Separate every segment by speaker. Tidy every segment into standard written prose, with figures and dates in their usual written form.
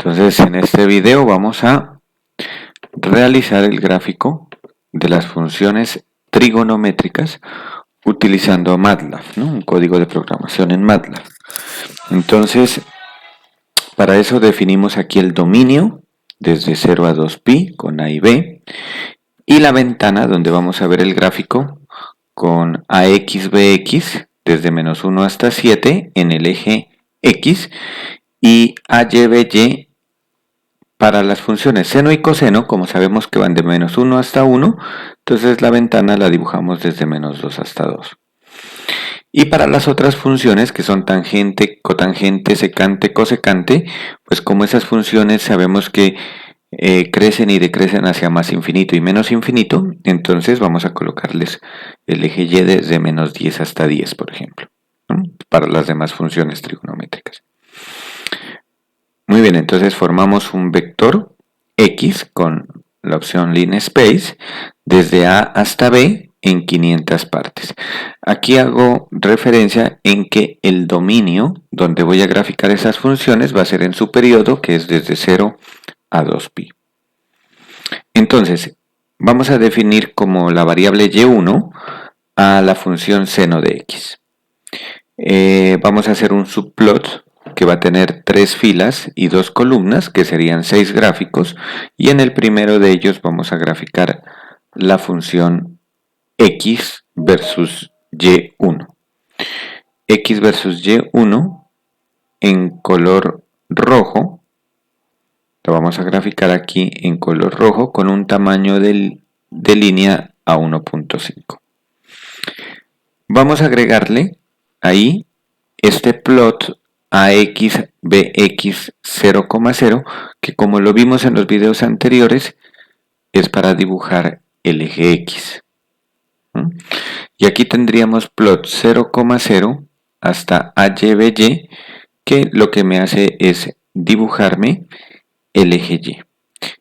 Speaker 1: Entonces en este video vamos a realizar el gráfico de las funciones trigonométricas utilizando MATLAB, ¿no? Un código de programación en MATLAB. Entonces, para eso definimos aquí el dominio desde 0 a 2pi con A y B y la ventana donde vamos a ver el gráfico con AX, BX desde menos 1 hasta 7 en el eje X y AY, BY para las funciones seno y coseno, como sabemos que van de menos 1 hasta 1, entonces la ventana la dibujamos desde menos 2 hasta 2. Y para las otras funciones que son tangente, cotangente, secante, cosecante, pues como esas funciones sabemos que crecen y decrecen hacia más infinito y menos infinito, entonces vamos a colocarles el eje Y desde menos 10 hasta 10, por ejemplo, ¿no? Para las demás funciones trigonométricas. Muy bien, entonces formamos un vector X con la opción linspace desde A hasta B en 500 partes. Aquí hago referencia en que el dominio donde voy a graficar esas funciones va a ser en su periodo, que es desde 0 a 2pi. Entonces, vamos a definir como la variable y1 a la función seno de x. Vamos a hacer un subplot que va a tener 3 filas y 2 columnas, que serían 6 gráficos, y en el primero de ellos vamos a graficar la función x versus y1. X versus y1 en color rojo, lo vamos a graficar aquí en color rojo con un tamaño de línea a 1.5. Vamos a agregarle ahí este plot AX, BX 0,0, que como lo vimos en los videos anteriores, es para dibujar el eje X. Y aquí tendríamos plot 0,0 hasta AY, que lo que me hace es dibujarme el eje Y.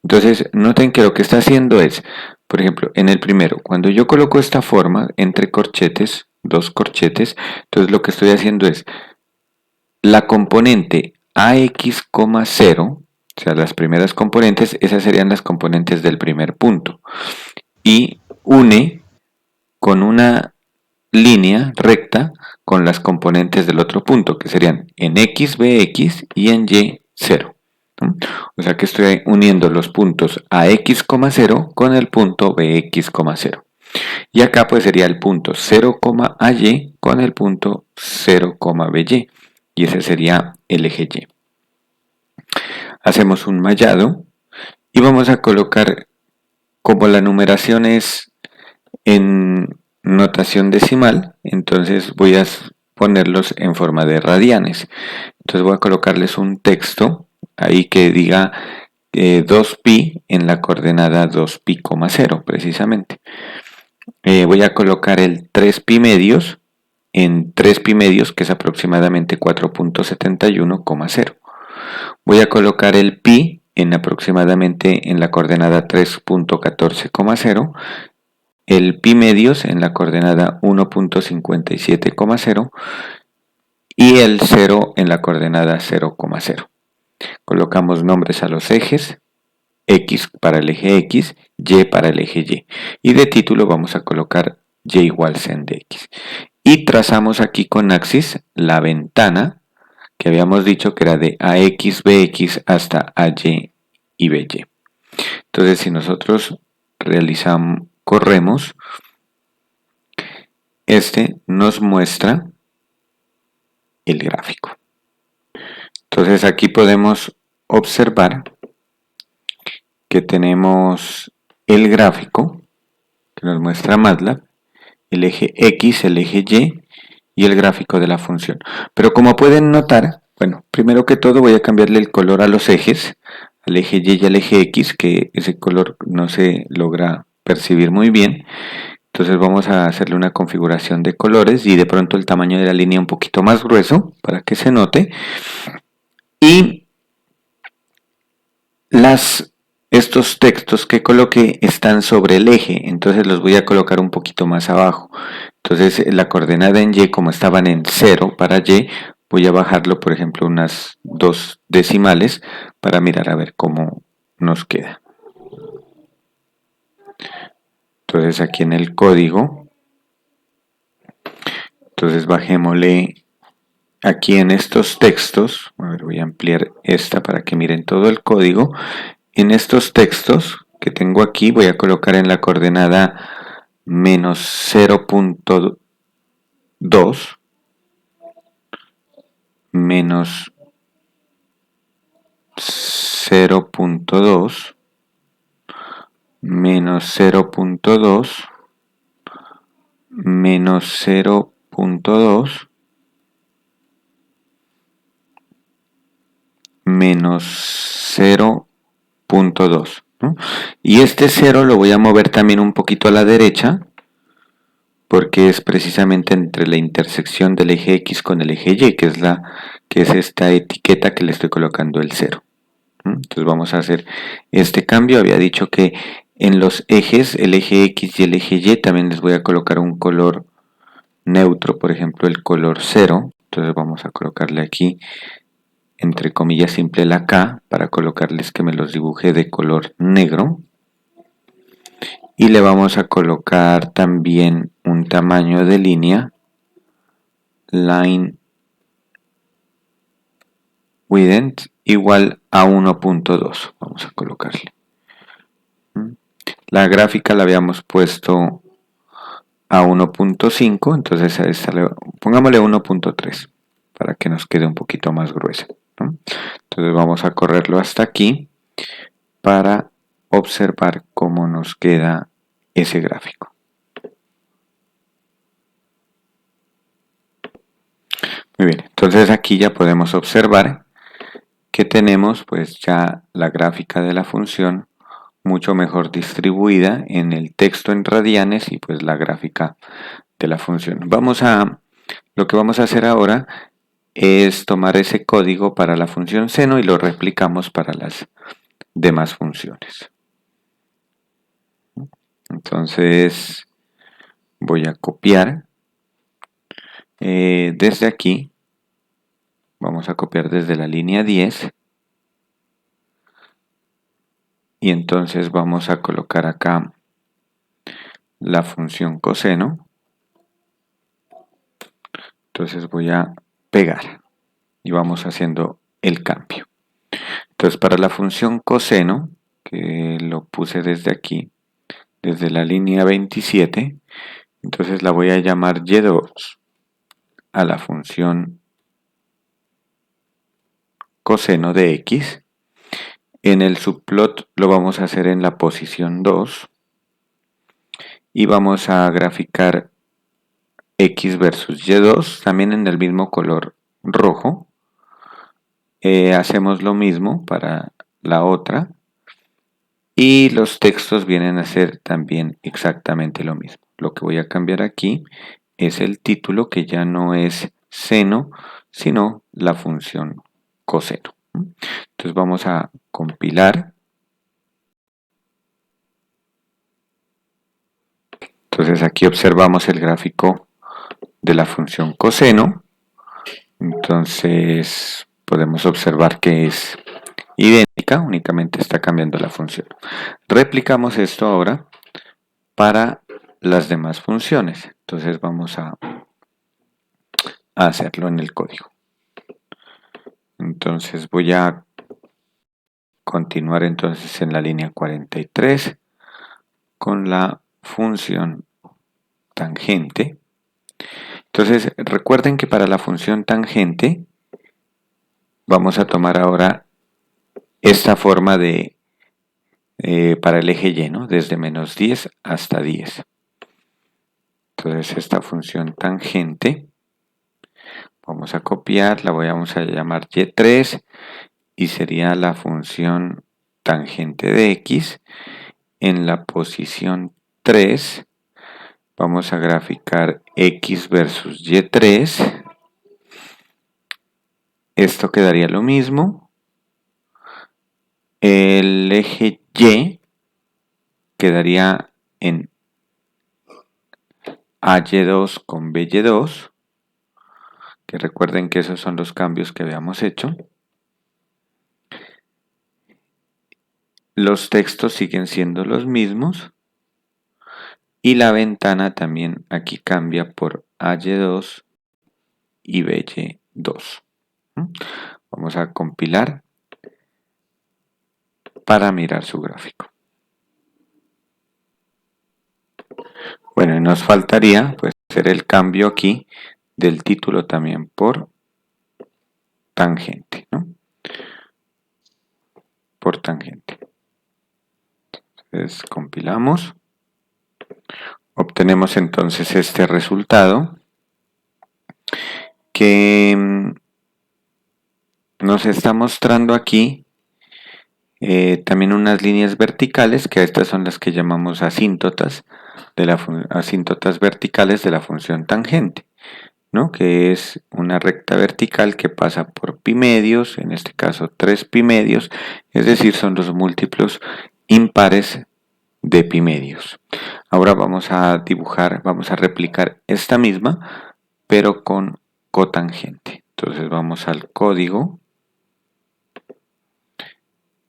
Speaker 1: Entonces, noten que lo que está haciendo es, por ejemplo, en el primero, cuando yo coloco esta forma entre corchetes, dos corchetes, entonces lo que estoy haciendo es la componente AX,0, o sea, las primeras componentes, esas serían las componentes del primer punto, y une con una línea recta con las componentes del otro punto, que serían en X, BX y en Y, 0. ¿No? O sea que estoy uniendo los puntos AX,0 con el punto BX,0. Y acá pues sería el punto 0, AY con el punto 0, BY. Y ese sería el eje Y. Hacemos un mallado y vamos a colocar, como la numeración es en notación decimal, entonces voy a ponerlos en forma de radianes. Entonces voy a colocarles un texto ahí que diga 2pi en la coordenada 2pi,0 precisamente. Voy a colocar el 3pi medios en 3pi medios, que es aproximadamente 4.71,0. Voy a colocar el pi en aproximadamente en la coordenada 3.14,0, el pi medios en la coordenada 1.57,0 y el 0 en la coordenada 0,0. Colocamos nombres a los ejes, X para el eje X, Y para el eje Y. Y de título vamos a colocar Y igual sen de X. Y trazamos aquí con axis la ventana que habíamos dicho que era de AX, BX hasta AY y BY. Entonces, si nosotros corremos, este nos muestra el gráfico. Entonces, aquí podemos observar que tenemos el gráfico que nos muestra MATLAB, el eje X, el eje y el gráfico de la función. Pero como pueden notar, bueno, primero que todo voy a cambiarle el color a los ejes, al eje Y y al eje X, que ese color no se logra percibir muy bien. Entonces vamos a hacerle una configuración de colores y de pronto el tamaño de la línea un poquito más grueso para que se note. Y las estos textos que coloqué están sobre el eje, entonces los voy a colocar un poquito más abajo. Entonces la coordenada en Y, como estaban en 0 para Y, voy a bajarlo, por ejemplo, unas 2 decimales para mirar a ver cómo nos queda. Entonces aquí en el código, entonces bajémosle aquí en estos textos, a ver, voy a ampliar esta para que miren todo el código. En estos textos que tengo aquí voy a colocar en la coordenada menos 0.2 menos 0.2 menos 0.2 menos 0.2 menos 0.2, ¿no? Y este 0 lo voy a mover también un poquito a la derecha porque es precisamente entre la intersección del eje X con el eje Y, que es esta etiqueta que le estoy colocando el 0. Entonces vamos a hacer este cambio. Había dicho que en los ejes, el eje X y el eje Y, también les voy a colocar un color neutro, por ejemplo el color 0. Entonces vamos a colocarle aquí entre comillas simple la K para colocarles que me los dibuje de color negro. Y le vamos a colocar también un tamaño de línea, line width igual a 1.2. Vamos a colocarle. La gráfica la habíamos puesto a 1.5, entonces a esta pongámosle 1.3 para que nos quede un poquito más gruesa, ¿no? Entonces vamos a correrlo hasta aquí para observar cómo nos queda ese gráfico. Muy bien, entonces aquí ya podemos observar que tenemos pues ya la gráfica de la función mucho mejor distribuida en el texto en radianes y pues la gráfica de la función. Lo que vamos a hacer ahora es tomar ese código para la función seno y lo replicamos para las demás funciones. Entonces voy a copiar desde aquí, vamos a copiar desde la línea 10 y entonces vamos a colocar acá la función coseno. Entonces voy a pegar y vamos haciendo el cambio. Entonces para la función coseno, que lo puse desde aquí, desde la línea 27, entonces la voy a llamar y2 a la función coseno de x. En el subplot lo vamos a hacer en la posición 2 y vamos a graficar x versus y2 también en el mismo color rojo. Hacemos lo mismo para la otra y los textos vienen a ser también exactamente lo mismo. Lo que voy a cambiar aquí es el título, que ya no es seno sino la función coseno. Entonces vamos a compilar. Entonces aquí observamos el gráfico de la función coseno. Entonces podemos observar que es idéntica, únicamente está cambiando la función. Replicamos esto ahora para las demás funciones. Entonces vamos a hacerlo en el código. Entonces voy a continuar entonces en la línea 43 con la función tangente. Entonces recuerden que para la función tangente vamos a tomar ahora esta forma de para el eje Y, ¿no? Desde menos 10 hasta 10. Entonces esta función tangente vamos a copiar, la vamos a llamar y3 y sería la función tangente de x. En la posición 3 vamos a graficar x versus y3. Esto quedaría lo mismo. El eje y quedaría en AY2 con BY2, que recuerden que esos son los cambios que habíamos hecho. Los textos siguen siendo los mismos y la ventana también aquí cambia por AY2 y BY2. Vamos a compilar para mirar su gráfico. Bueno, y nos faltaría pues hacer el cambio aquí del título también por tangente, ¿no? Por tangente. Entonces compilamos. Obtenemos entonces este resultado que nos está mostrando aquí también unas líneas verticales, que estas son las que llamamos asíntotas, asíntotas verticales de la función tangente, ¿no? Que es una recta vertical que pasa por pi medios, en este caso 3 pi medios, es decir, son los múltiplos impares de pi medios. Ahora vamos a dibujar, vamos a replicar esta misma, pero con cotangente. Entonces vamos al código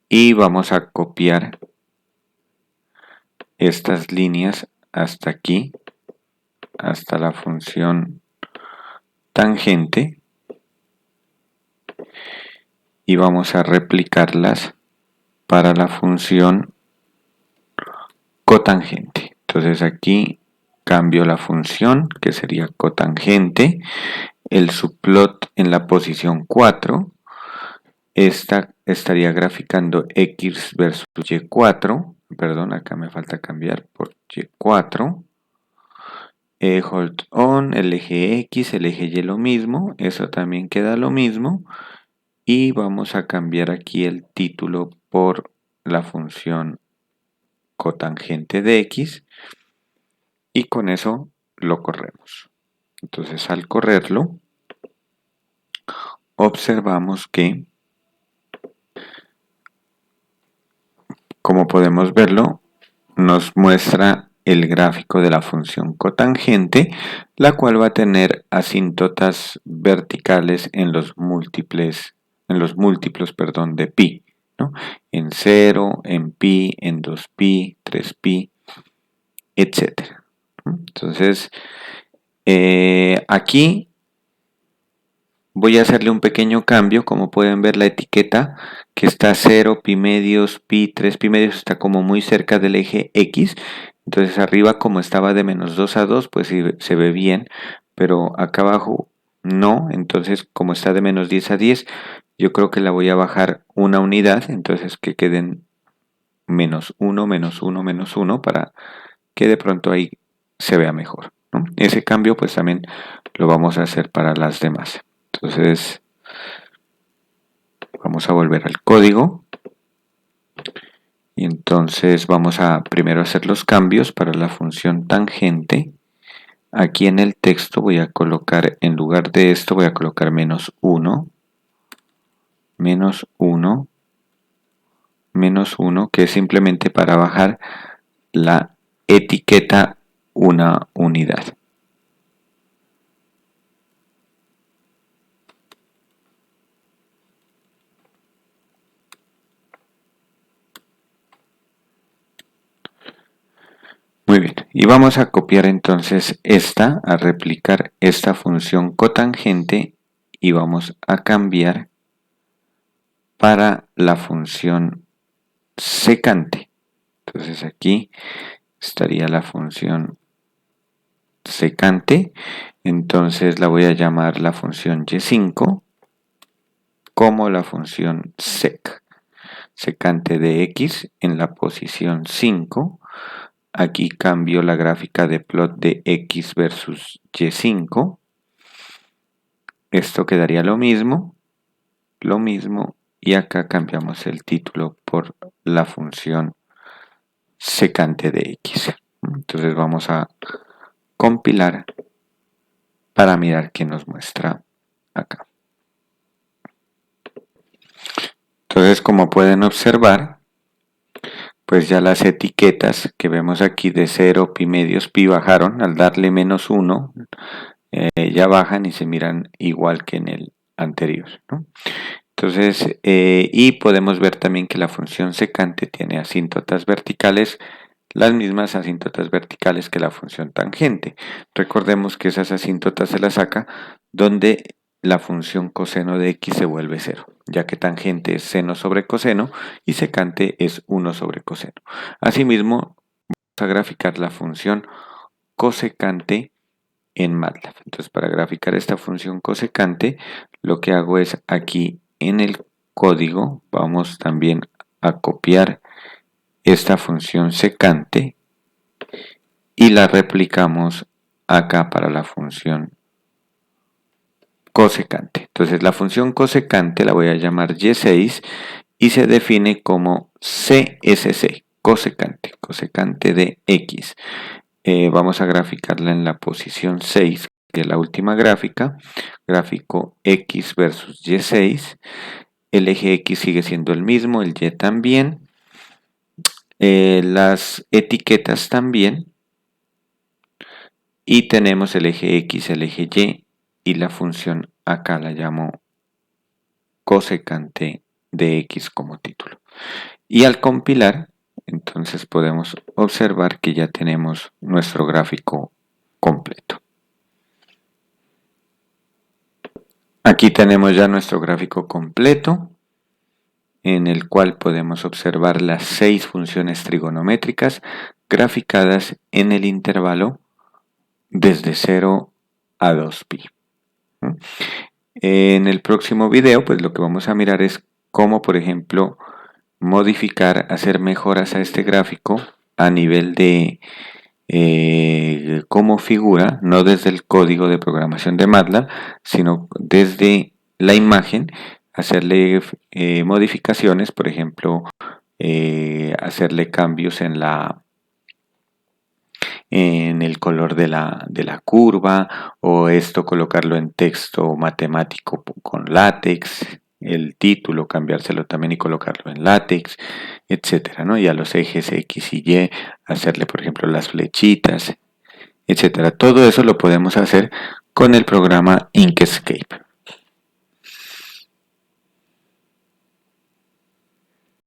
Speaker 1: y vamos a copiar estas líneas hasta aquí, hasta la función tangente, y vamos a replicarlas para la función cotangente. Entonces aquí cambio la función, que sería cotangente, el subplot en la posición 4, esta estaría graficando X versus Y4, perdón, acá me falta cambiar por Y4, hold on, el eje X, el eje Y lo mismo, eso también queda lo mismo, y vamos a cambiar aquí el título por la función cotangente de X, y con eso lo corremos. Entonces al correrlo, observamos que, como podemos verlo, nos muestra el gráfico de la función cotangente, la cual va a tener asíntotas verticales en los múltiplos, de pi, ¿no? En 0, en pi, en 2pi, 3pi, etc. Entonces, aquí voy a hacerle un pequeño cambio. Como pueden ver, la etiqueta que está 0, pi medios, pi, 3 pi medios está como muy cerca del eje X. Entonces arriba, como estaba de menos 2 a 2, pues se ve bien, pero acá abajo no. Entonces, como está de menos 10 a 10, yo creo que la voy a bajar una unidad, entonces que queden menos 1, menos 1, menos 1, para que de pronto ahí se vea mejor, ¿no? Ese cambio pues también lo vamos a hacer para las demás. Entonces vamos a volver al código y entonces vamos a primero hacer los cambios para la función tangente. Aquí en el texto voy a colocar, en lugar de esto, voy a colocar menos 1, menos 1, menos 1, que es simplemente para bajar la etiqueta una unidad. Muy bien, y vamos a copiar entonces esta, a replicar esta función cotangente, y vamos a cambiar para la función secante. Entonces aquí estaría la función secante, entonces la voy a llamar la función y5 como la función sec, secante de x en la posición 5. Aquí cambio la gráfica de plot de x versus y5. Esto quedaría lo mismo, y acá cambiamos el título por la función secante de x. Entonces vamos a compilar para mirar qué nos muestra acá. Entonces, como pueden observar, pues ya las etiquetas que vemos aquí de 0, pi medios, pi bajaron. Al darle -1, ya bajan y se miran igual que en el anterior, ¿no? Entonces, y podemos ver también que la función secante tiene asíntotas verticales, las mismas asíntotas verticales que la función tangente. Recordemos que esas asíntotas se las saca donde la función coseno de x se vuelve 0, ya que tangente es seno sobre coseno y secante es 1 sobre coseno. Asimismo, vamos a graficar la función cosecante en MATLAB. Entonces, para graficar esta función cosecante, lo que hago es aquí en el código, vamos también a copiar esta función secante y la replicamos acá para la función cosecante. Entonces, la función cosecante la voy a llamar y6 y se define como CSC, cosecante de x. Vamos a graficarla en la posición 6, que es la última gráfica, gráfico x versus y6, el eje x sigue siendo el mismo, el y también, las etiquetas también, y tenemos el eje x, el eje y la función acá la llamo cosecante de x como título. Y al compilar, entonces podemos observar que ya tenemos nuestro gráfico completo. Aquí tenemos ya nuestro gráfico completo, en el cual podemos observar las 6 funciones trigonométricas graficadas en el intervalo desde 0 a 2pi. En el próximo video, pues lo que vamos a mirar es cómo, por ejemplo, modificar, hacer mejoras a este gráfico a nivel de cómo figura, no desde el código de programación de MATLAB, sino desde la imagen, hacerle modificaciones, por ejemplo, hacerle cambios en el color de la curva, o esto colocarlo en texto matemático con látex, el título cambiárselo también y colocarlo en látex, etcétera, ¿no? Y a los ejes X y Y hacerle, por ejemplo, las flechitas, etcétera. Todo eso lo podemos hacer con el programa Inkscape.